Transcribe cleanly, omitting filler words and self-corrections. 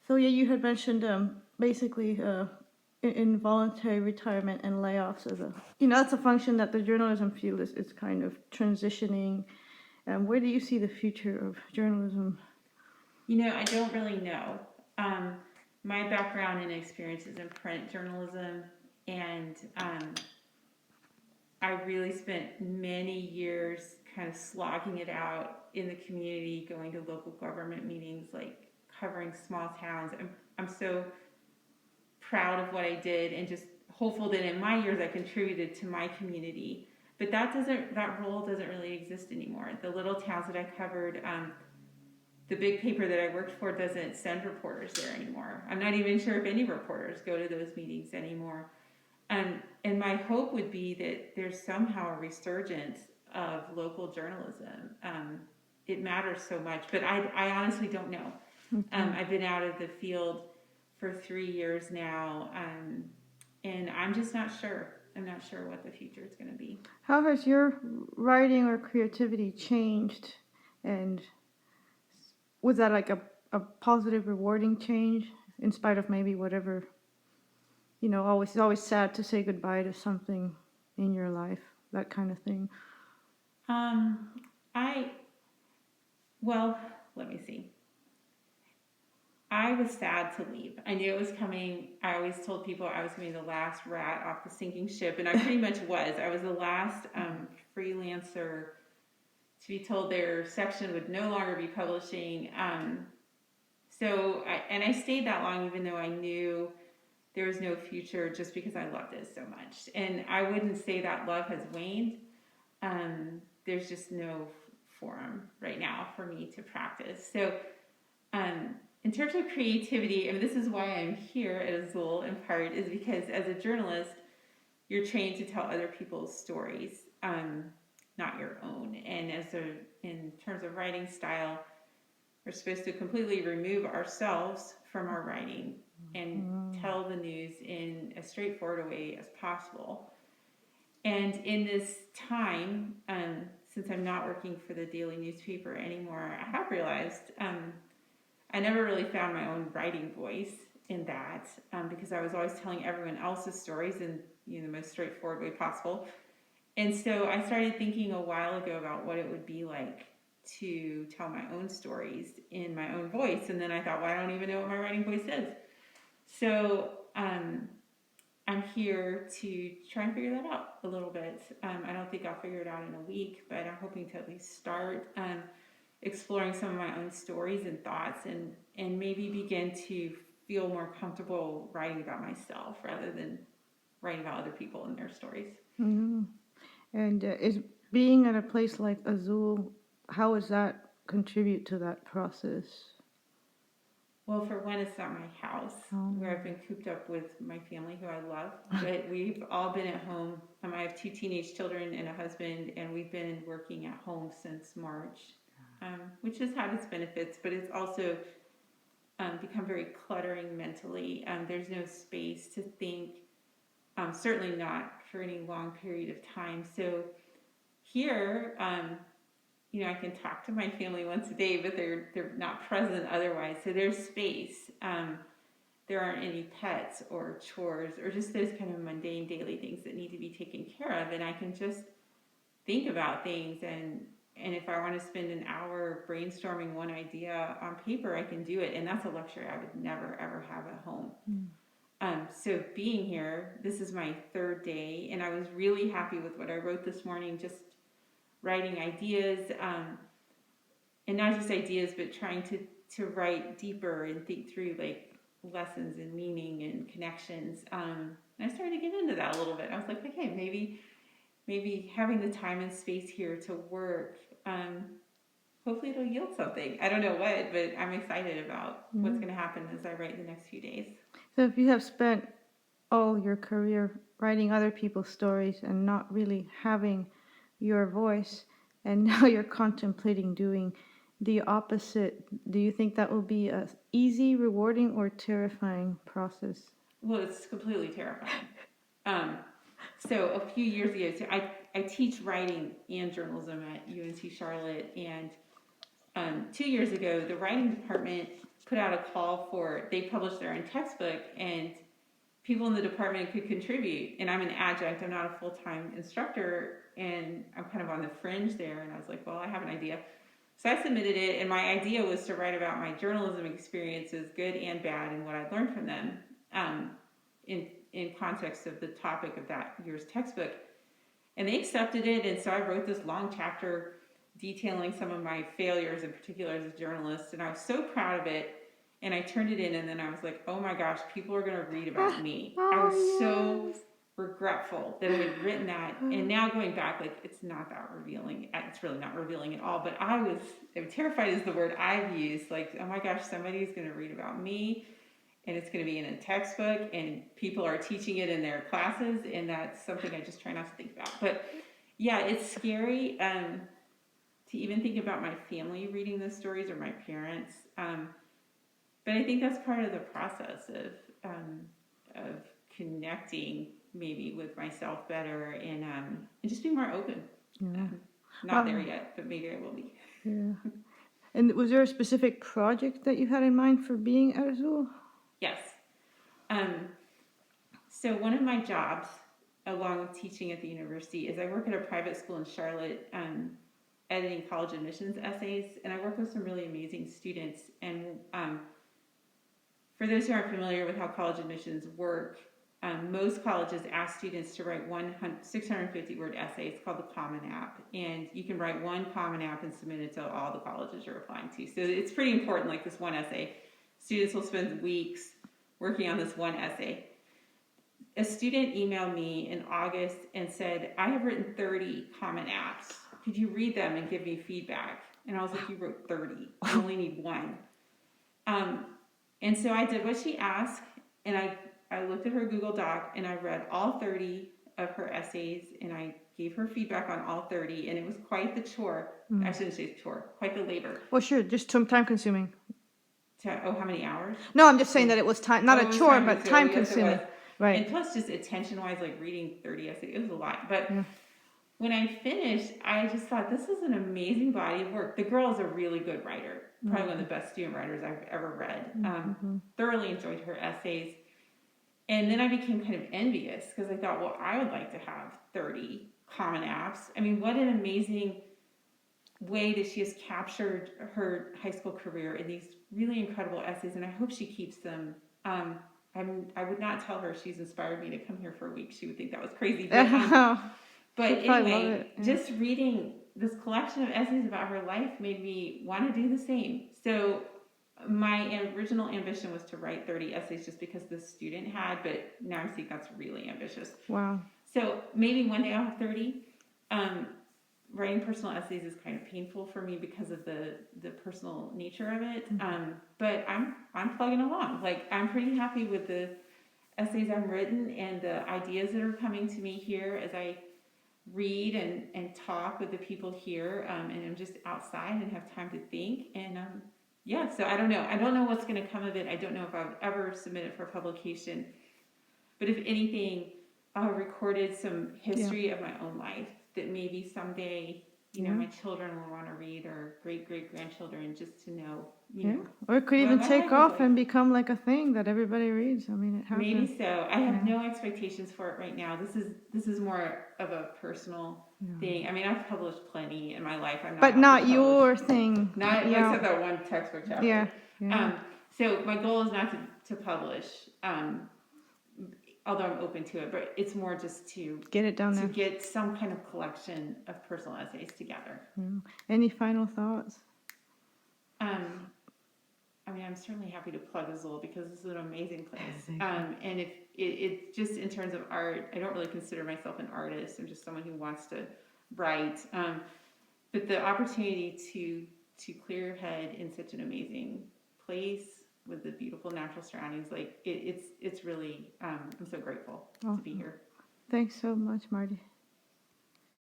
So yeah, you had mentioned basically involuntary retirement and layoffs as a, that's a function that the journalism field is kind of transitioning. Where do you see the future of journalism? I don't really know. Um, my background and experience is in print journalism, and I really spent many years kind of slogging it out in the community, going to local government meetings, like covering small towns. I'm so proud of what I did and just hopeful that in my years I contributed to my community. But that role doesn't really exist anymore. The little towns that I covered, the big paper that I worked for doesn't send reporters there anymore. I'm not even sure if any reporters go to those meetings anymore. And my hope would be that there's somehow a resurgence of local journalism. It matters so much, but I honestly don't know. I've been out of the field for 3 years now, and I'm just not sure. I'm not sure what the future is going to be. How has your writing or creativity changed? And was that like a positive, rewarding change in spite of maybe whatever, always it's always sad to say goodbye to something in your life, that kind of thing. Um, I well, let me see. I was sad to leave. I knew it was coming. I always told people I was going to be the last rat off the sinking ship, and I pretty much was. I was the last freelancer to be told their section would no longer be publishing. And I stayed that long, even though I knew there was no future, just because I loved it so much. And I wouldn't say that love has waned. There's just no forum right now for me to practice. So in terms of creativity, and this is why I'm here at Azule in part, is because as a journalist, you're trained to tell other people's stories, not your own. And in terms of writing style, we're supposed to completely remove ourselves from our writing and tell the news in as straightforward a way as possible. And in this time, since I'm not working for the daily newspaper anymore, I have realized I never really found my own writing voice in that because I was always telling everyone else's stories in the most straightforward way possible. And so I started thinking a while ago about what it would be like to tell my own stories in my own voice. And then I thought, well, I don't even know what my writing voice is. So I'm here to try and figure that out a little bit. I don't think I'll figure it out in a week, but I'm hoping to at least start exploring some of my own stories and thoughts and maybe begin to feel more comfortable writing about myself rather than writing about other people and their stories. Mm-hmm. And is being at a place like Azul, how does that contribute to that process? Well, for one, it's not my house where I've been cooped up with my family who I love, but we've all been at home. I have 2 teenage children and a husband, and we've been working at home since March, which has had its benefits, but it's also become very cluttering mentally. There's no space to think, certainly not for any long period of time. So here, I can talk to my family once a day, but they're not present otherwise. So there's space. There aren't any pets or chores or just those kind of mundane daily things that need to be taken care of, and I can just think about things and if I want to spend an hour brainstorming one idea on paper, I can do it, and that's a luxury I would never ever have at home. So being here, this is my 3rd day, and I was really happy with what I wrote this morning. Just writing ideas, and not just ideas, but trying to write deeper and think through like lessons and meaning and connections. And I started to get into that a little bit. I was like, okay, maybe having the time and space here to work, hopefully it'll yield something. I don't know what, but I'm excited about what's going to happen as I write the next few days. So if you have spent all your career writing other people's stories and not really having your voice, and now you're contemplating doing the opposite, do you think that will be a easy, rewarding, or terrifying process? Well, it's completely terrifying. Um, so a few years ago, so I teach writing and journalism at UNC Charlotte, and 2 years ago, the writing department put out a call for, they published their own textbook, and people in the department could contribute. And I'm an adjunct, I'm not a full-time instructor, and I'm kind of on the fringe there. And I was like, well, I have an idea. So I submitted it, and my idea was to write about my journalism experiences, good and bad, and what I learned from them, in context of the topic of that year's textbook. And they accepted it, and so I wrote this long chapter detailing some of my failures, in particular as a journalist, and I was so proud of it. And I turned it in, and then I was like, oh my gosh, people are going to read about me. I was so regretful that I had written that. And now going back, like, it's not that revealing. It's really not revealing at all. But I'm terrified is the word I've used. Like, oh my gosh, somebody's going to read about me, and it's going to be in a textbook, and people are teaching it in their classes. And that's something I just try not to think about. But yeah, it's scary to even think about my family reading those stories, or my parents. But I think that's part of the process of connecting maybe with myself better, and just being more open. Yeah. Not there yet, but maybe I will be. Yeah. And was there a specific project that you had in mind for being at Azule? Yes. So one of my jobs, along with teaching at the university, is I work at a private school in Charlotte, editing college admissions essays, and I work with some really amazing students. And for those who aren't familiar with how college admissions work, most colleges ask students to write 650-word essay. It's called the Common App, and you can write one Common App and submit it to all the colleges you're applying to. So it's pretty important, like this one essay. Students will spend weeks working on this one essay. A student emailed me in August and said, I have written 30 Common Apps. Could you read them and give me feedback? And I was like, you wrote 30. I only need one. And so I did what she asked, and I looked at her Google Doc, and I read all 30 of her essays, and I gave her feedback on all 30, and it was quite the chore. I shouldn't say chore, quite the labor. Well, sure, just time consuming. How many hours? No, I'm just saying that it was not a chore, but time consuming. Yes, right. And plus, just attention-wise, like reading 30 essays, it was a lot. But when I finished, I just thought, this is an amazing body of work. The girl is a really good writer, probably one of the best student writers I've ever read. Thoroughly enjoyed her essays. And then I became kind of envious, because I thought, well, I would like to have 30 Common Apps. I mean, what an amazing way that she has captured her high school career in these really incredible essays, and I hope she keeps them. I would not tell her she's inspired me to come here for a week. She would think that was crazy. But anyway, just reading this collection of essays about her life made me want to do the same. So my original ambition was to write 30 essays just because the student had, but now I think that's really ambitious. Wow. So maybe one day I'll have 30. Writing personal essays is kind of painful for me because of the personal nature of it. But I'm plugging along. Like, I'm pretty happy with the essays I've written and the ideas that are coming to me here as I read and talk with the people here, and I'm just outside and have time to think. And so I don't know what's going to come of it. I don't know if I would ever submit it for publication, but if anything, I recorded some history of my own life that maybe someday my children will want to read, or great-great-grandchildren, just to know, or it could even take off and become like a thing that everybody reads. I mean, it has maybe so. I have no expectations for it right now. This is more of a personal thing. I mean, I've published plenty in my life. But not your thing. Not except that one textbook chapter. Yeah. So my goal is not to publish, although I'm open to it, but it's more just to get it down there. To get some kind of collection of personal essays together. Any final thoughts? I mean, I'm certainly happy to plug Azule, because this is an amazing place. And if it just in terms of art, I don't really consider myself an artist. I'm just someone who wants to write. But the opportunity to clear your head in such an amazing place with the beautiful natural surroundings, like it's really, I'm so grateful to be here. Thanks so much, Marty.